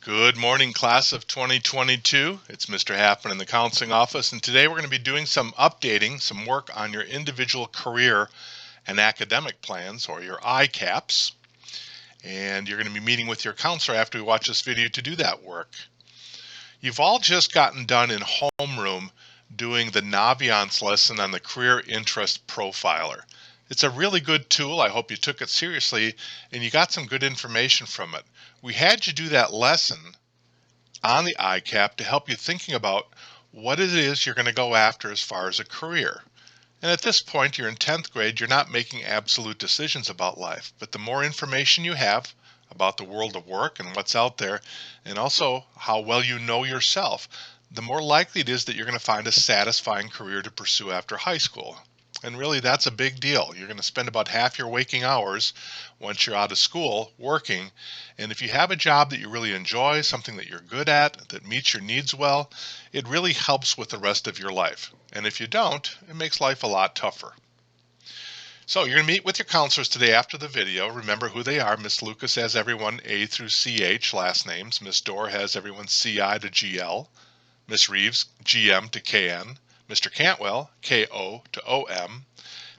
Good morning, class of 2022. It's Mr. Haffman in the counseling office, and today we're going to be doing some updating, some work on your individual career and academic plans, or your ICAPs. And you're going to be meeting with your counselor after we watch this video to do that work. You've all just gotten done in homeroom doing the Naviance lesson on the Career Interest Profiler. It's a really good tool. I hope you took it seriously and you got some good information from it. We had you do that lesson on the ICAP to help you thinking about what it is you're going to go after as far as a career. And at this point, you're in 10th grade, you're not making absolute decisions about life, but the more information you have about the world of work and what's out there, and also how well you know yourself, the more likely it is that you're going to find a satisfying career to pursue after high school. And really, that's a big deal. You're going to spend about half your waking hours once you're out of school working. And if you have a job that you really enjoy, something that you're good at, that meets your needs well, it really helps with the rest of your life. And if you don't, it makes life a lot tougher. So you're going to meet with your counselors today after the video. Remember who they are. Miss Lucas has everyone A through CH last names. Miss Dorr has everyone CI to GL. Miss Reeves, GM to KN. Mr. Cantwell, KO to OM.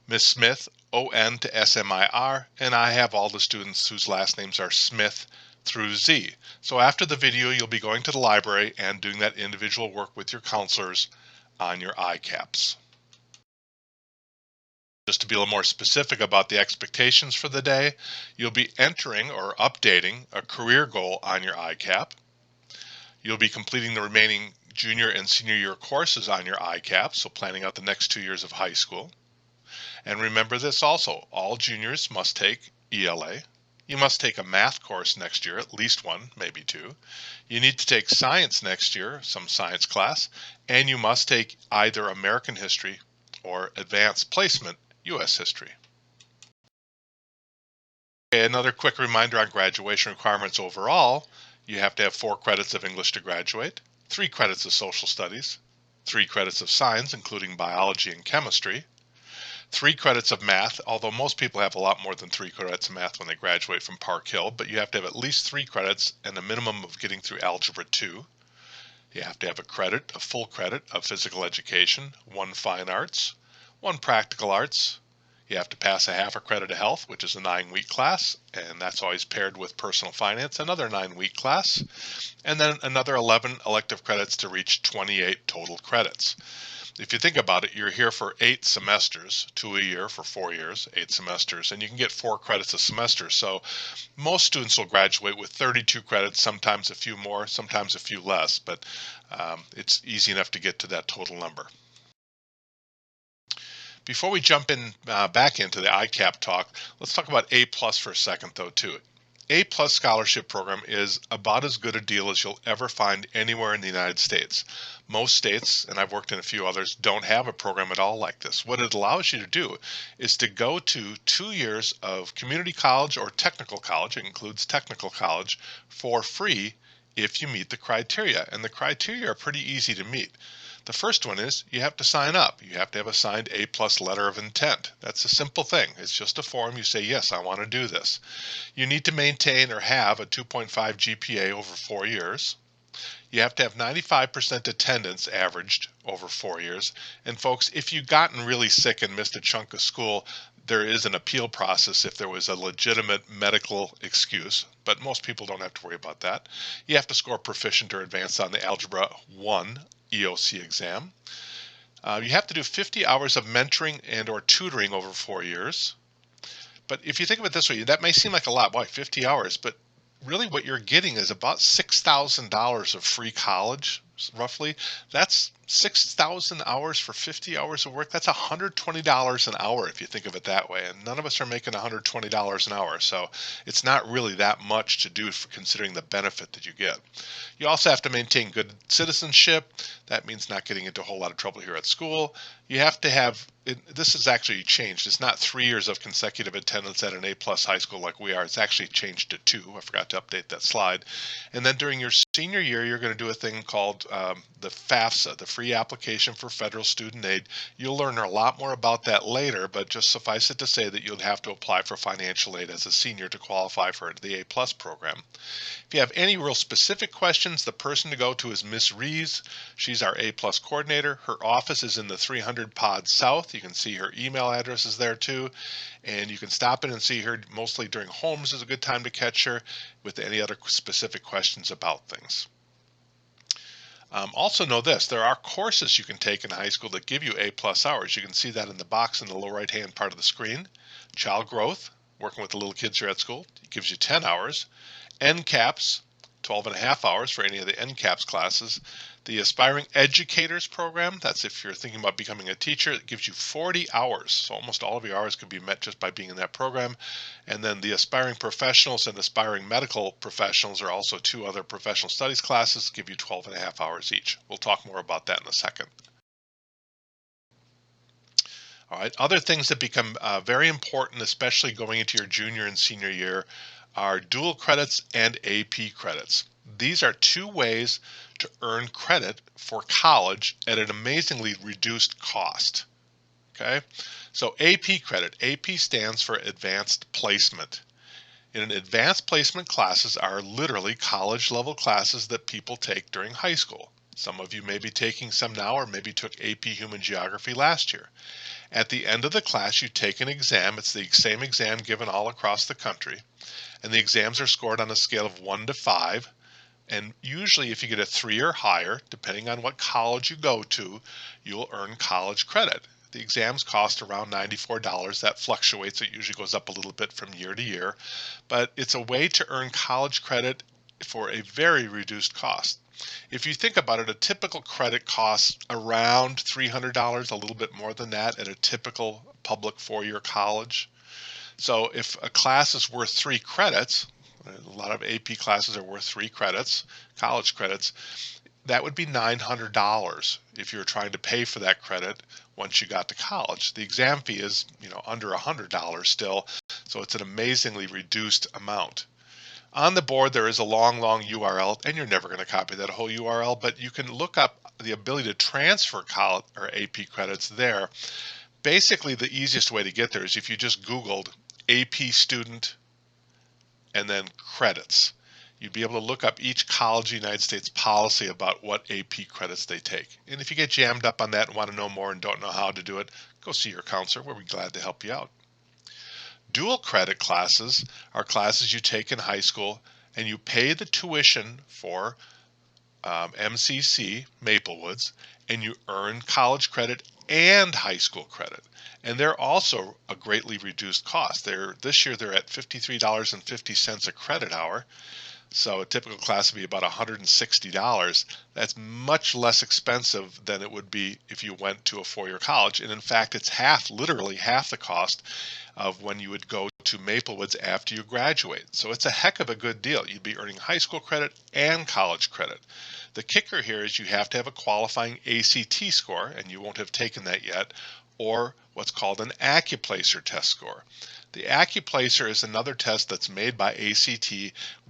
Miss Smith, ON to SMIR. And I have all the students whose last names are Smith through Z. So after the video, you'll be going to the library and doing that individual work with your counselors on your ICAPs. Just to be a little more specific about the expectations for the day, you'll be entering or updating a career goal on your ICAP. You'll be completing the remaining junior and senior year courses on your ICAP, so planning out the next 2 years of high school. And remember this also, all juniors must take ELA. You must take a math course next year, at least one, maybe two. You need to take science next year, some science class, and you must take either American history or advanced placement U.S. history. Okay, another quick reminder on graduation requirements overall. You have to have 4 credits of English to graduate, 3 credits of social studies, 3 credits of science, including biology and chemistry, 3 credits of math, although most people have a lot more than 3 credits of math when they graduate from Park Hill, but you have to have at least 3 credits and a minimum of getting through Algebra 2. You have to have a full credit of physical education, 1 fine arts, 1 practical arts. You have to pass a half a credit of health, which is a 9-week class, and that's always paired with personal finance, another 9-week class, and then another 11 elective credits to reach 28 total credits. If you think about it, you're here for 8 semesters, 2 a year for 4 years, 8 semesters, and you can get 4 credits a semester. So most students will graduate with 32 credits, sometimes a few more, sometimes a few less, but it's easy enough to get to that total number. Before we jump in back into the ICAP talk, let's talk about A+ for a second though too. A+ scholarship program is about as good a deal as you'll ever find anywhere in the United States. Most states, and I've worked in a few others, don't have a program at all like this. What it allows you to do is to go to 2 years of community college or technical college, it includes technical college, for free if you meet the criteria. And the criteria are pretty easy to meet. The first one is you have to sign up. You have to have a signed A+ letter of intent. That's a simple thing. It's just a form. You say, yes, I want to do this. You need to maintain or have a 2.5 GPA over 4 years. You have to have 95% attendance averaged over 4 years. And folks, if you've gotten really sick and missed a chunk of school, there is an appeal process if there was a legitimate medical excuse, but most people don't have to worry about that. You have to score proficient or advanced on the Algebra 1 EOC exam. You have to do 50 hours of mentoring and or tutoring over 4 years. But if you think of it this way, that may seem like a lot. Why 50 hours? But really what you're getting is about $6,000 of free college, roughly. That's 6,000 hours for 50 hours of work. That's $120 an hour if you think of it that way. And none of us are making $120 an hour. So it's not really that much to do for considering the benefit that you get. You also have to maintain good citizenship. That means not getting into a whole lot of trouble here at school. You have to have, this has actually changed. It's not 3 years of consecutive attendance at an A+ high school like we are. It's actually changed to 2. I forgot to update that slide. And then during your senior year, you're going to do a thing called the FAFSA, the free application for federal student aid. You'll learn a lot more about that later, but just suffice it to say that you'll have to apply for financial aid as a senior to qualify for the A Plus program. If you have any real specific questions, the person to go to is Miss Rees. She's our A Plus coordinator. Her office is in the 300 Pod South. You can see her email address is there too. And you can stop in and see her mostly during homes is a good time to catch her with any other specific questions about things. Also know this, there are courses you can take in high school that give you A plus hours. You can see that in the box in the lower right hand part of the screen. Child growth, working with the little kids here at school, it gives you 10 hours. NCAPs, 12 and a half hours for any of the NCAPs classes. The Aspiring Educators program, that's if you're thinking about becoming a teacher, it gives you 40 hours. So almost all of your hours can be met just by being in that program. And then the Aspiring Professionals and Aspiring Medical Professionals are also two other professional studies classes, give you 12 and a half hours each. We'll talk more about that in a second. All right, other things that become very important, especially going into your junior and senior year, are dual credits and AP credits. These are two ways to earn credit for college at an amazingly reduced cost. Okay, so AP credit, AP stands for Advanced Placement. In an advanced placement classes are literally college level classes that people take during high school. Some of you may be taking some now or maybe took AP Human Geography last year. At the end of the class, you take an exam. It's the same exam given all across the country. And the exams are scored on a scale of 1 to 5. And usually if you get a 3 or higher, depending on what college you go to, you'll earn college credit. The exams cost around $94. That fluctuates. It usually goes up a little bit from year to year. But it's a way to earn college credit for a very reduced cost. If you think about it, a typical credit costs around $300, a little bit more than that at a typical public four-year college. So if a class is worth 3 credits, a lot of AP classes are worth 3 credits, college credits, that would be $900 if you're trying to pay for that credit once you got to college. The exam fee is, under $100 still, so it's an amazingly reduced amount. On the board there is a long URL, and you're never going to copy that whole URL, but you can look up the ability to transfer college or AP credits there. Basically, the easiest way to get there is if you just Googled AP student and then credits. You'd be able to look up each college in the United States policy about what AP credits they take. And if you get jammed up on that and want to know more and don't know how to do it, go see your counselor. We'll be glad to help you out. Dual credit classes are classes you take in high school and you pay the tuition for MCC, Maplewoods, and you earn college credit and high school credit. And they're also a greatly reduced cost. This year they're at $53.50 a credit hour. So a typical class would be about $160. That's much less expensive than it would be if you went to a four-year college. And in fact, it's literally half the cost of when you would go to Maplewoods after you graduate. So it's a heck of a good deal. You'd be earning high school credit and college credit. The kicker here is you have to have a qualifying ACT score, and you won't have taken that yet, or what's called an AccuPlacer test score. The AccuPlacer is another test that's made by ACT.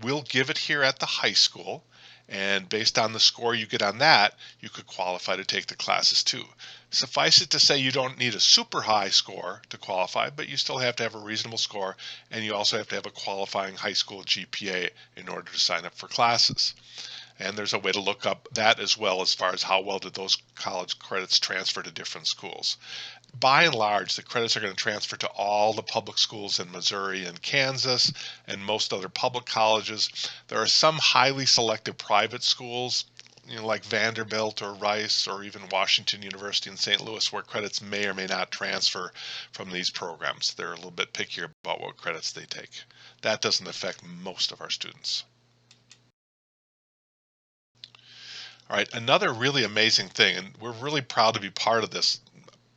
We'll give it here at the high school, and based on the score you get on that, you could qualify to take the classes too. Suffice it to say you don't need a super high score to qualify, but you still have to have a reasonable score, and you also have to have a qualifying high school GPA in order to sign up for classes. And there's a way to look up that as well as far as how well did those college credits transfer to different schools. By and large, the credits are going to transfer to all the public schools in Missouri and Kansas and most other public colleges. There are some highly selective private schools, like Vanderbilt or Rice or even Washington University in St. Louis, where credits may or may not transfer from these programs. They're a little bit pickier about what credits they take. That doesn't affect most of our students. All right, another really amazing thing, and we're really proud to be part of this.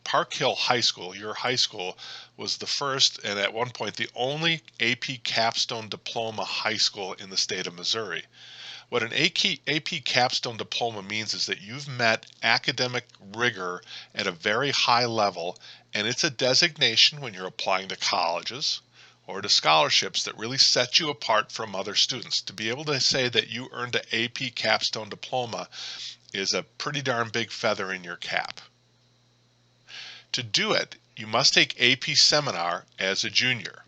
Park Hill High School, your high school, was the first and at one point the only AP Capstone Diploma high school in the state of Missouri. What an AP Capstone Diploma means is that you've met academic rigor at a very high level, and it's a designation when you're applying to colleges or to scholarships that really set you apart from other students. To be able to say that you earned an AP Capstone Diploma is a pretty darn big feather in your cap. To do it, you must take AP Seminar as a junior.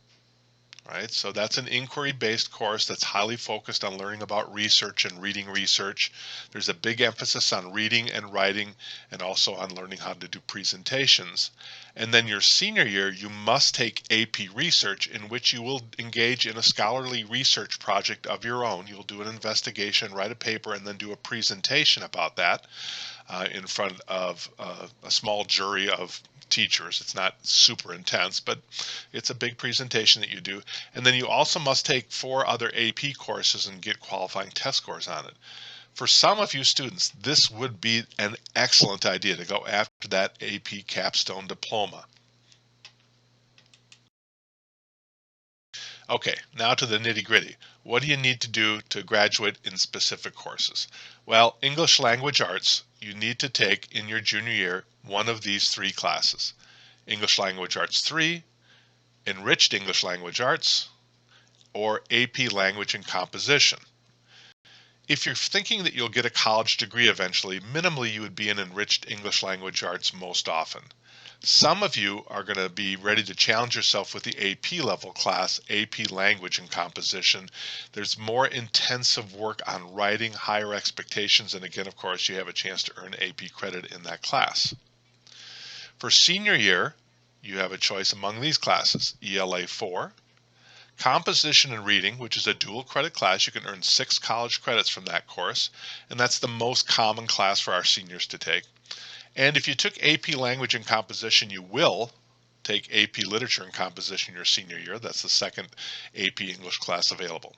Right? So that's an inquiry-based course that's highly focused on learning about research and reading research. There's a big emphasis on reading and writing and also on learning how to do presentations. And then your senior year, you must take AP Research, in which you will engage in a scholarly research project of your own. You'll do an investigation, write a paper, and then do a presentation about that in front of a small jury of teachers. It's not super intense, but it's a big presentation that you do. And then you also must take 4 other AP courses and get qualifying test scores on it. For some of you students, this would be an excellent idea to go after that AP capstone diploma. Okay, now to the nitty-gritty. What do you need to do to graduate in specific courses? Well, English Language Arts, you need to take in your junior year one of these 3 classes. English Language Arts 3, Enriched English Language Arts, or AP Language and Composition. If you're thinking that you'll get a college degree eventually, minimally you would be in Enriched English Language Arts most often. Some of you are going to be ready to challenge yourself with the AP level class, AP Language and Composition. There's more intensive work on writing, higher expectations, and again, of course, you have a chance to earn AP credit in that class. For senior year, you have a choice among these classes: ELA 4, Composition and Reading, which is a dual credit class. You can earn 6 college credits from that course, and that's the most common class for our seniors to take. And if you took AP Language and Composition, you will take AP Literature and Composition your senior year. That's the second AP English class available.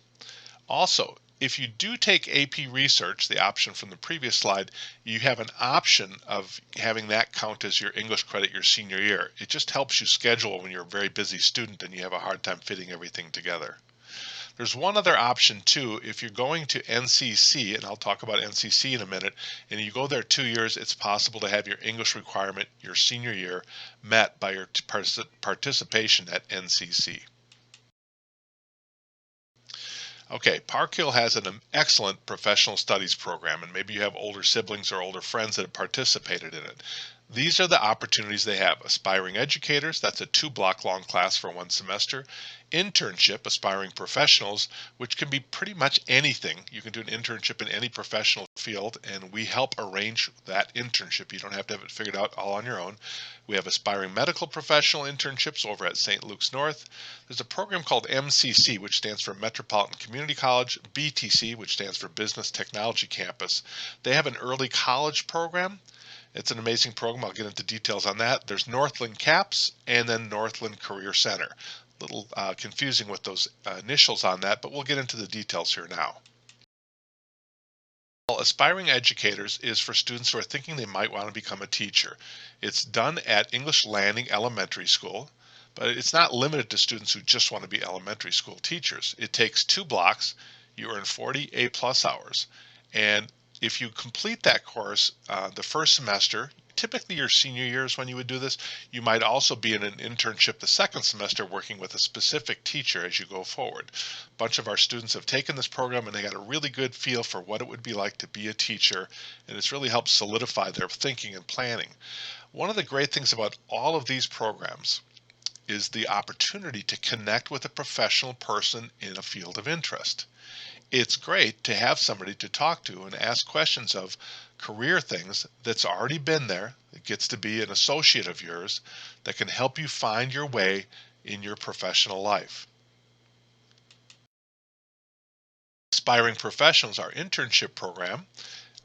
Also, if you do take AP Research, the option from the previous slide, you have an option of having that count as your English credit your senior year. It just helps you schedule when you're a very busy student and you have a hard time fitting everything together. There's one other option too. If you're going to NCC, and I'll talk about NCC in a minute, and you go there 2 years, it's possible to have your English requirement your senior year met by your participation at NCC. Okay, Park Hill has an excellent professional studies program, and maybe you have older siblings or older friends that have participated in it. These are the opportunities they have. Aspiring Educators, that's a 2-block long class for 1 semester. Internship, Aspiring Professionals, which can be pretty much anything. You can do an internship in any professional field, and we help arrange that internship. You don't have to have it figured out all on your own. We have Aspiring Medical Professional internships over at St. Luke's North. There's a program called MCC, which stands for Metropolitan Community College, BTC, which stands for Business Technology Campus. They have an early college program. It's an amazing program. I'll get into details on that. There's Northland CAPS and then Northland Career Center. A little confusing with those initials on that, but we'll get into the details here now. Aspiring Educators is for students who are thinking they might want to become a teacher. It's done at English Landing Elementary School, but it's not limited to students who just want to be elementary school teachers. It takes 2 blocks. You earn 40 A+ hours. And if you complete that course the first semester, typically your senior year is when you would do this, you might also be in an internship the second semester working with a specific teacher as you go forward. A bunch of our students have taken this program and they got a really good feel for what it would be like to be a teacher, and it's really helped solidify their thinking and planning. One of the great things about all of these programs is the opportunity to connect with a professional person in a field of interest. It's great to have somebody to talk to and ask questions of career things that's already been there, that gets to be an associate of yours, that can help you find your way in your professional life. Aspiring Professionals, our internship program,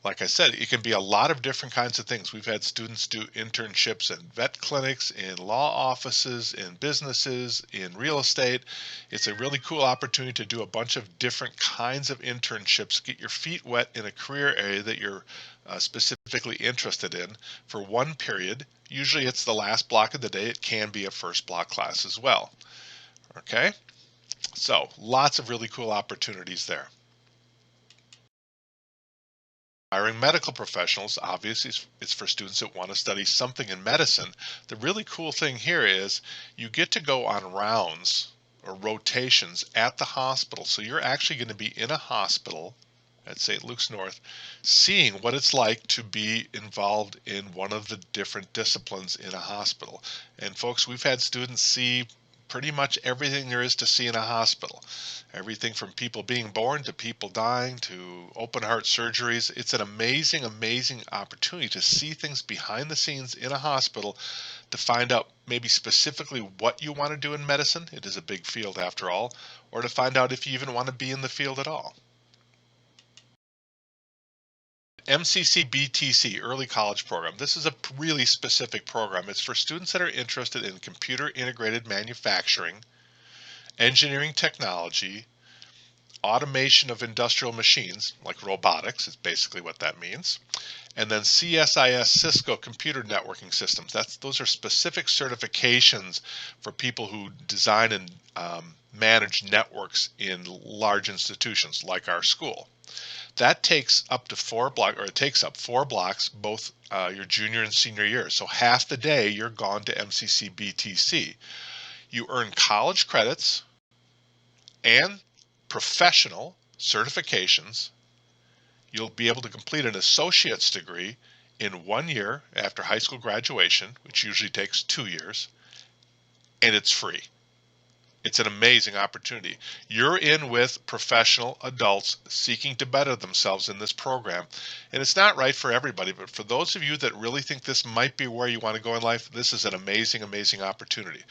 like I said, it can be a lot of different kinds of things. We've had students do internships in vet clinics, in law offices, in businesses, in real estate. It's a really cool opportunity to do a bunch of different kinds of internships, get your feet wet in a career area that you're specifically interested in for 1 period. Usually it's the last block of the day. It can be a first block class as well. Okay, so lots of really cool opportunities there. Hiring medical professionals, obviously, is for students that want to study something in medicine. The really cool thing here is you get to go on rounds or rotations at the hospital. So you're actually going to be in a hospital at St. Luke's North, seeing what it's like to be involved in one of the different disciplines in a hospital. And folks, we've had students see pretty much everything there is to see in a hospital. Everything from people being born to people dying to open heart surgeries. It's an amazing, amazing opportunity to see things behind the scenes in a hospital, to find out maybe specifically what you want to do in medicine. It is a big field after all, or to find out if you even want to be in the field at all. MCC BTC, Early College Program. This is a really specific program. It's for students that are interested in computer integrated manufacturing, engineering technology, automation of industrial machines, like robotics is basically what that means, and then CSIS, Cisco Computer Networking Systems. Those are specific certifications for people who design and manage networks in large institutions like our school. That takes up to 4 blocks, or it takes up 4 blocks, both your junior and senior years. So half the day you're gone to MCC BTC. You earn college credits and professional certifications. You'll be able to complete an associate's degree in 1 year after high school graduation, which usually takes 2 years, and it's free. It's an amazing opportunity. You're in with professional adults seeking to better themselves in this program. And it's not right for everybody, but for those of you that really think this might be where you want to go in life, this is an amazing, amazing opportunity.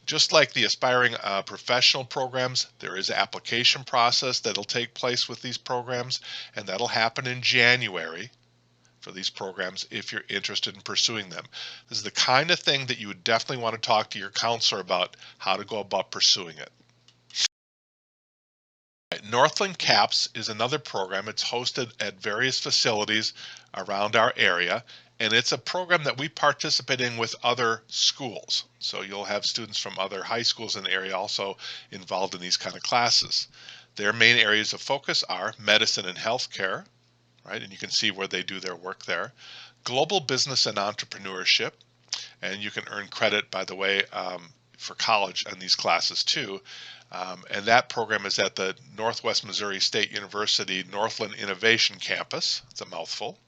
Just like the aspiring professional programs, there is an application process that'll take place with these programs, and that'll happen in January for these programs if you're interested in pursuing them. This is the kind of thing that you would definitely want to talk to your counselor about, how to go about pursuing it. Northland CAPS is another program. It's hosted at various facilities around our area, and it's a program that we participate in with other schools. So you'll have students from other high schools in the area also involved in these kind of classes. Their main areas of focus are medicine and healthcare, right? And you can see where they do their work there. Global business and entrepreneurship, and you can earn credit, by the way, for college on these classes too. And that program is at the Northwest Missouri State University Northland Innovation Campus. It's a mouthful.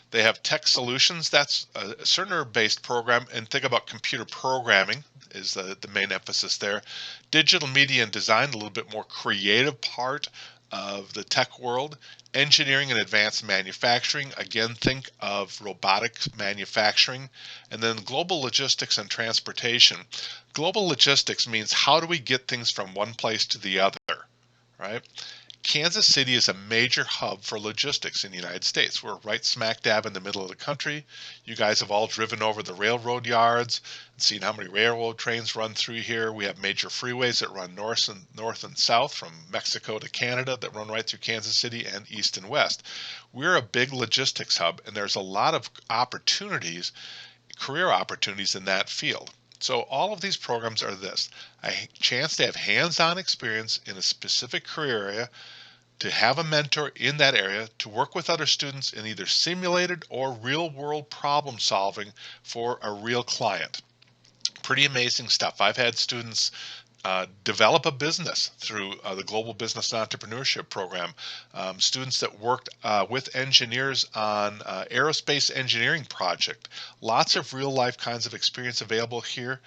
They have Tech Solutions. That's a Cerner-based program, and think about computer programming is the main emphasis there. Digital media and design, a little bit more creative part of the tech world. Engineering and advanced manufacturing, again, think of robotics manufacturing. And then global logistics and transportation. Global logistics means how do we get things from one place to the other, right? Kansas City is a major hub for logistics in the United States. We're right smack dab in the middle of the country. You guys have all driven over the railroad yards and seen how many railroad trains run through here. We have major freeways that run north and south from Mexico to Canada that run right through Kansas City, and east and west. We're a big logistics hub, and there's a lot of opportunities, career opportunities in that field. So all of these programs are this: a chance to have hands-on experience in a specific career area, to have a mentor in that area, to work with other students in either simulated or real-world problem solving for a real client. Pretty amazing stuff. I've had students develop a business through the Global Business and Entrepreneurship Program. Students that worked with engineers on aerospace engineering project. Lots of real life kinds of experience available here.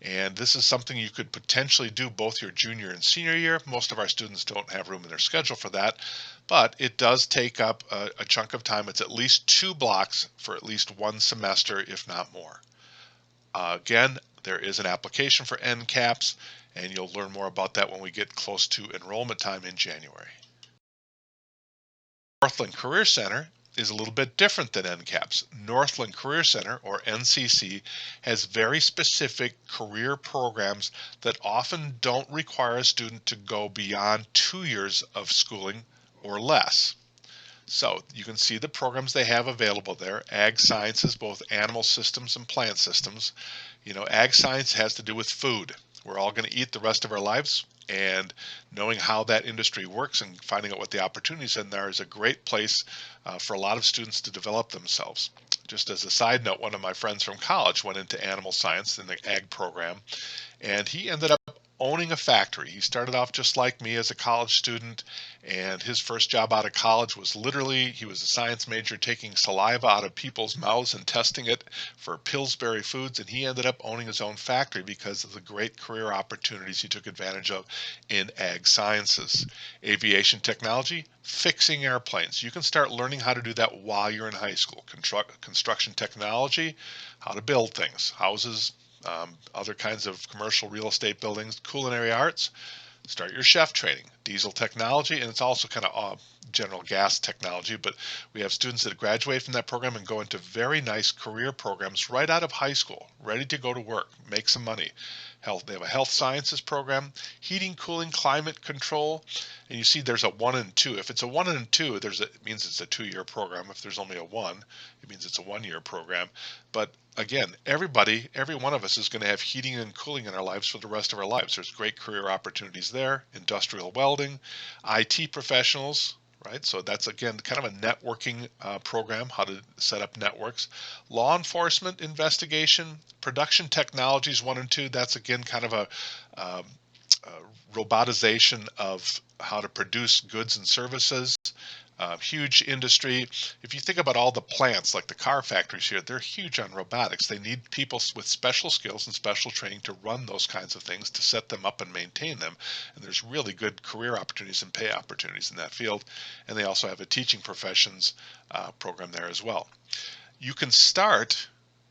And this is something you could potentially do both your junior and senior year. Most of our students don't have room in their schedule for that, but it does take up a chunk of time. It's at least 2 blocks for at least 1 semester, if not more. Again, there is an application for NCAPS, and you'll learn more about that when we get close to enrollment time in January. Northland Career Center is a little bit different than NCAPS. Northland Career Center, or NCC, has very specific career programs that often don't require a student to go beyond 2 years of schooling or less. So you can see the programs they have available there. Ag Sciences, both animal systems and plant systems. You know, ag science has to do with food. We're all going to eat the rest of our lives, and knowing how that industry works and finding out what the opportunities in there is a great place for a lot of students to develop themselves. Just as a side note, one of my friends from college went into animal science in the ag program, and he ended up owning a factory. He started off just like me as a college student, and his first job out of college was literally, he was a science major taking saliva out of people's mouths and testing it for Pillsbury Foods, and he ended up owning his own factory because of the great career opportunities he took advantage of in ag sciences. Aviation technology, fixing airplanes. You can start learning how to do that while you're in high school. Construction technology, how to build things, houses, other kinds of commercial real estate buildings. Culinary arts, start your chef training. Diesel technology, and it's also kind of general gas technology, but we have students that graduate from that program and go into very nice career programs right out of high school, ready to go to work, make some money. They have a health sciences program, heating, cooling, climate control, and you see there's a 1 and 2. If it's a 1 and 2, it means it's a 2-year program. If there's only a 1, it means it's a 1-year program. But again, every one of us is going to have heating and cooling in our lives for the rest of our lives. There's great career opportunities there. Industrial welding, IT professionals, right? So that's again kind of a networking program, how to set up networks. Law enforcement investigation, production technologies 1 and 2. That's again kind of um, a robotization of how to produce goods and services. Huge industry. If you think about all the plants, like the car factories here, they're huge on robotics. They need people with special skills and special training to run those kinds of things, to set them up and maintain them. And there's really good career opportunities and pay opportunities in that field. And they also have a teaching professions program there as well. You can start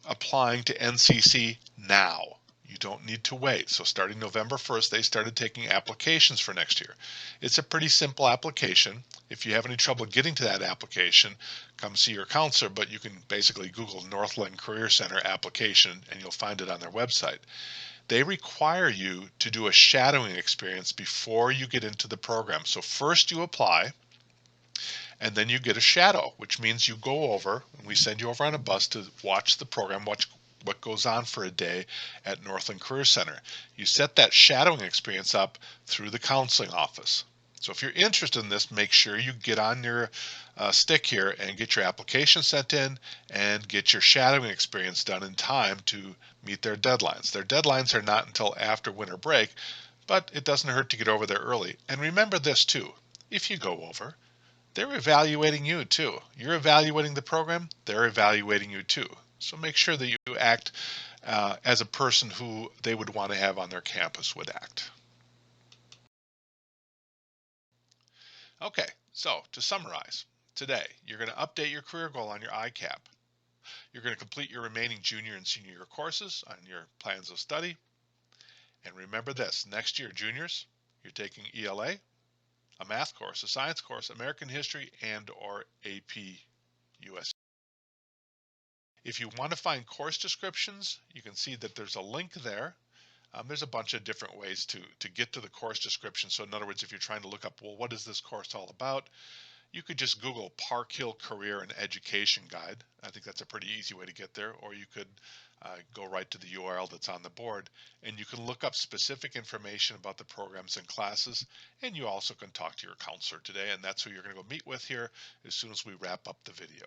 applying to NCC now. You don't need to wait. So starting November 1st, they started taking applications for next year. It's a pretty simple application. If you have any trouble getting to that application, come see your counselor, but you can basically Google Northland Career Center application and you'll find it on their website. They require you to do a shadowing experience before you get into the program. So first you apply, and then you get a shadow, which means you go over, and we send you over on a bus to watch the program, watch what goes on for a day at Northland Career Center. You set that shadowing experience up through the counseling office. So if you're interested in this, make sure you get on your stick here and get your application sent in and get your shadowing experience done in time to meet their deadlines. Their deadlines are not until after winter break, but it doesn't hurt to get over there early. And remember this too, if you go over, they're evaluating you too. You're evaluating the program, they're evaluating you too. So make sure that you act as a person who they would want to have on their campus would act. Okay, so to summarize, today you're going to update your career goal on your ICAP. You're going to complete your remaining junior and senior year courses on your plans of study. And remember this, next year, juniors, you're taking ELA, a math course, a science course, American history, and or AP US. If you want to find course descriptions, you can see that there's a link there. There's a bunch of different ways to get to the course description. So in other words, if you're trying to look up, well, what is this course all about? You could just Google Park Hill Career and Education Guide. I think that's a pretty easy way to get there. Or you could go right to the URL that's on the board, and you can look up specific information about the programs and classes. And you also can talk to your counselor today, and that's who you're going to go meet with here as soon as we wrap up the video.